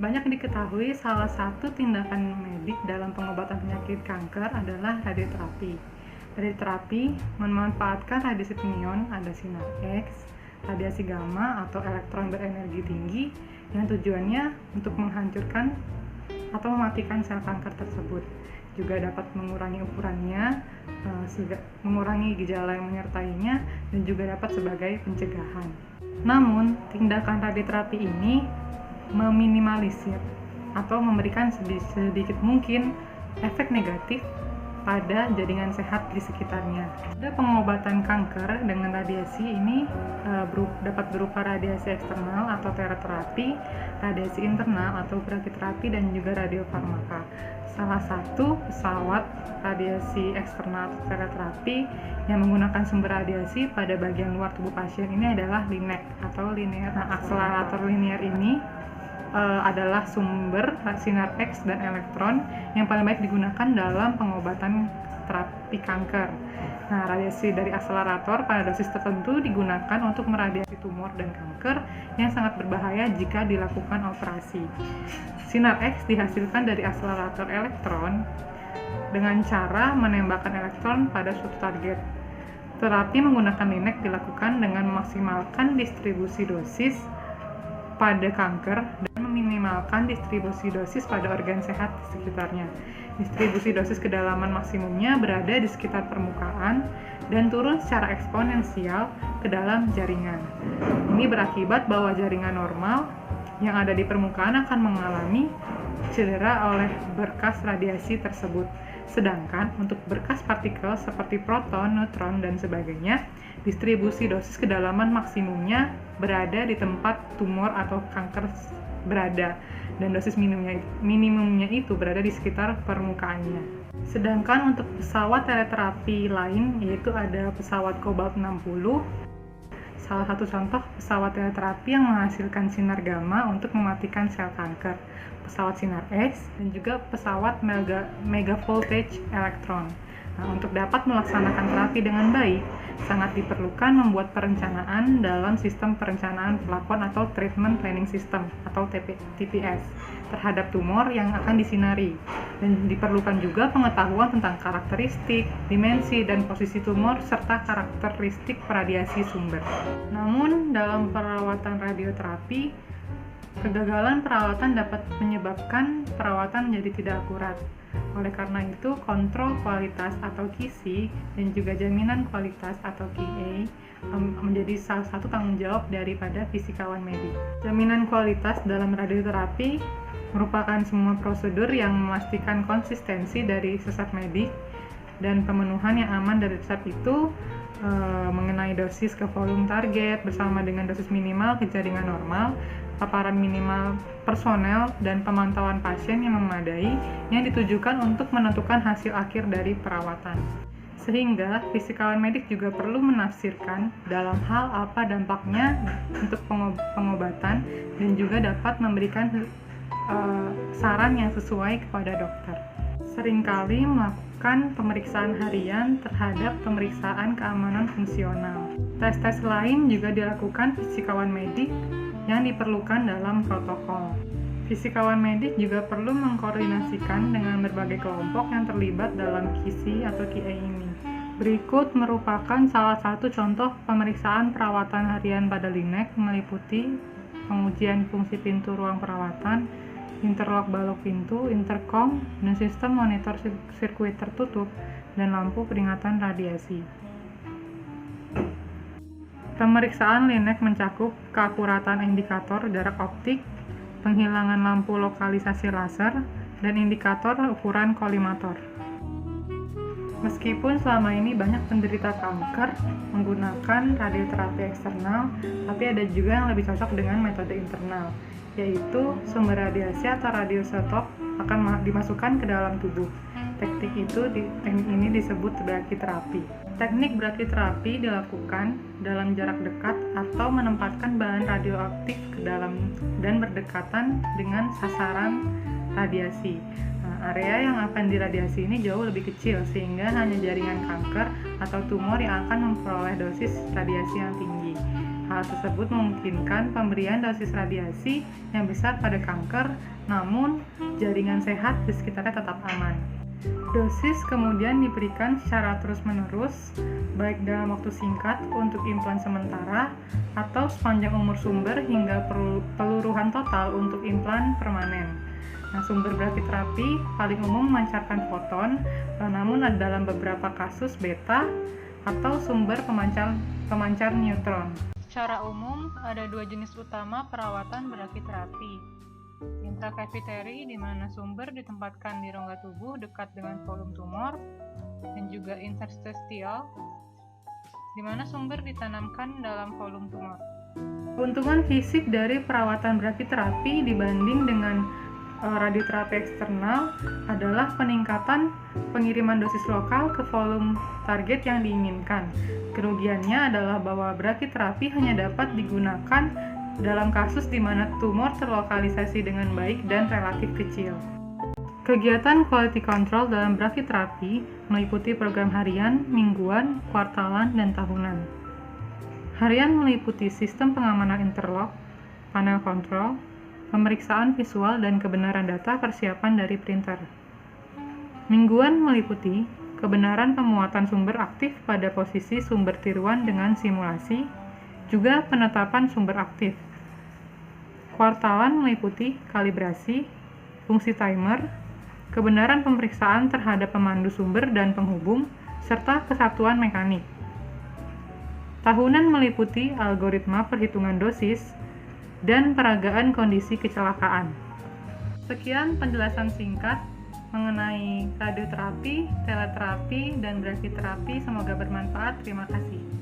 Banyak diketahui salah satu tindakan medik dalam pengobatan penyakit kanker adalah radioterapi. Radioterapi memanfaatkan radiasi neon, ada sinar X, radiasi gamma atau elektron berenergi tinggi yang tujuannya untuk menghancurkan atau mematikan sel kanker tersebut. Juga dapat mengurangi ukurannya, mengurangi gejala yang menyertainya, dan juga dapat sebagai pencegahan. Namun, tindakan radioterapi ini meminimalisir atau memberikan sedikit mungkin efek negatif pada jaringan sehat di sekitarnya. Ada pengobatan kanker dengan radiasi ini dapat berupa radiasi eksternal atau terapi, radiasi internal atau brachytherapy, dan juga radiofarmaka. Salah satu pesawat radiasi eksternal atau terapi yang menggunakan sumber radiasi pada bagian luar tubuh pasien ini adalah LINEC atau linear. Akselerator linear ini adalah sumber sinar X dan elektron yang paling baik digunakan dalam pengobatan terapi kanker. Nah, radiasi dari akselerator pada dosis tertentu digunakan untuk meradiasi tumor dan kanker yang sangat berbahaya jika dilakukan operasi. Sinar X dihasilkan dari akselerator elektron dengan cara menembakkan elektron pada suatu target. Terapi menggunakan LINEC dilakukan dengan memaksimalkan distribusi dosis pada kanker dan meminimalkan distribusi dosis pada organ sehat di sekitarnya. Distribusi dosis kedalaman maksimumnya berada di sekitar permukaan dan turun secara eksponensial ke dalam jaringan. Ini berakibat bahwa jaringan normal yang ada di permukaan akan mengalami cedera oleh berkas radiasi tersebut. Sedangkan untuk berkas partikel seperti proton, neutron, dan sebagainya, distribusi dosis kedalaman maksimumnya berada di tempat tumor atau kanker berada, dan dosis minimumnya itu berada di sekitar permukaannya. Sedangkan untuk pesawat teleterapi lain, yaitu ada pesawat Cobalt 60, salah satu contoh pesawat teleterapi yang menghasilkan sinar gamma untuk mematikan sel kanker, pesawat sinar X, dan juga pesawat mega voltage elektron. Nah, untuk dapat melaksanakan terapi dengan baik, sangat diperlukan membuat perencanaan dalam sistem perencanaan pelakon atau treatment planning system atau TPS terhadap tumor yang akan disinari, dan diperlukan juga pengetahuan tentang karakteristik, dimensi, dan posisi tumor serta karakteristik radiasi sumber. Namun dalam perawatan radioterapi, kegagalan perawatan dapat menyebabkan perawatan menjadi tidak akurat. Oleh karena itu, kontrol kualitas atau QC dan juga jaminan kualitas atau QA menjadi salah satu tanggung jawab daripada fisikawan medik. Jaminan kualitas dalam radioterapi merupakan semua prosedur yang memastikan konsistensi dari resep medik dan pemenuhan yang aman dari resep itu mengenai dosis ke volume target bersama dengan dosis minimal ke jaringan normal, paparan minimal personel, dan pemantauan pasien yang memadai yang ditujukan untuk menentukan hasil akhir dari perawatan. Sehingga fisikawan medik juga perlu menafsirkan dalam hal apa dampaknya untuk pengobatan dan juga dapat memberikan saran yang sesuai kepada dokter. Seringkali melakukan pemeriksaan harian terhadap pemeriksaan keamanan fungsional. Tes-tes lain juga dilakukan fisikawan medik yang diperlukan dalam protokol. Fisikawan medik juga perlu mengkoordinasikan dengan berbagai kelompok yang terlibat dalam QC atau QA ini. Berikut merupakan salah satu contoh pemeriksaan perawatan harian pada LINEC, meliputi pengujian fungsi pintu ruang perawatan, interlock balok pintu, intercom, dan sistem monitor sirkuit tertutup, dan lampu peringatan radiasi. Pemeriksaan LINEC mencakup keakuratan indikator jarak optik, penghilangan lampu lokalisasi laser, dan indikator ukuran kolimator. Meskipun selama ini banyak penderita kanker menggunakan radioterapi eksternal, tapi ada juga yang lebih cocok dengan metode internal, yaitu sumber radiasi atau radioisotop akan dimasukkan ke dalam tubuh. Teknik ini disebut brachytherapy. Teknik brachytherapy dilakukan dalam jarak dekat atau menempatkan bahan radioaktif ke dalam dan berdekatan dengan sasaran radiasi. Area yang akan diradiasi ini jauh lebih kecil sehingga hanya jaringan kanker atau tumor yang akan memperoleh dosis radiasi yang tinggi. Hal tersebut memungkinkan pemberian dosis radiasi yang besar pada kanker, namun jaringan sehat di sekitarnya tetap aman. Dosis kemudian diberikan secara terus-menerus, baik dalam waktu singkat untuk implan sementara atau sepanjang umur sumber hingga peluruhan total untuk implan permanen. Nah, sumber brachytherapy paling umum memancarkan foton, namun ada dalam beberapa kasus beta atau sumber pemancar neutron. Secara umum, ada dua jenis utama perawatan brachytherapy. Intracavitary, di mana sumber ditempatkan di rongga tubuh dekat dengan volume tumor, dan juga interstitial, di mana sumber ditanamkan dalam volume tumor. Keuntungan fisik dari perawatan brachytherapy dibanding dengan radioterapi eksternal adalah peningkatan pengiriman dosis lokal ke volume target yang diinginkan. Kerugiannya adalah bahwa brachytherapy hanya dapat digunakan dalam kasus di mana tumor terlokalisasi dengan baik dan relatif kecil. Kegiatan quality control dalam brachytherapy meliputi program harian, mingguan, kuartalan, dan tahunan. Harian meliputi sistem pengamanan interlock, panel kontrol, pemeriksaan visual dan kebenaran data persiapan dari printer. Mingguan meliputi kebenaran pemuatan sumber aktif pada posisi sumber tiruan dengan simulasi, juga penetapan sumber aktif. Kuartalan meliputi kalibrasi, fungsi timer, kebenaran pemeriksaan terhadap pemandu sumber dan penghubung, serta kesatuan mekanik. Tahunan meliputi algoritma perhitungan dosis dan peragaan kondisi kecelakaan. Sekian penjelasan singkat mengenai radioterapi, teleterapi, dan brachytherapy. Semoga bermanfaat. Terima kasih.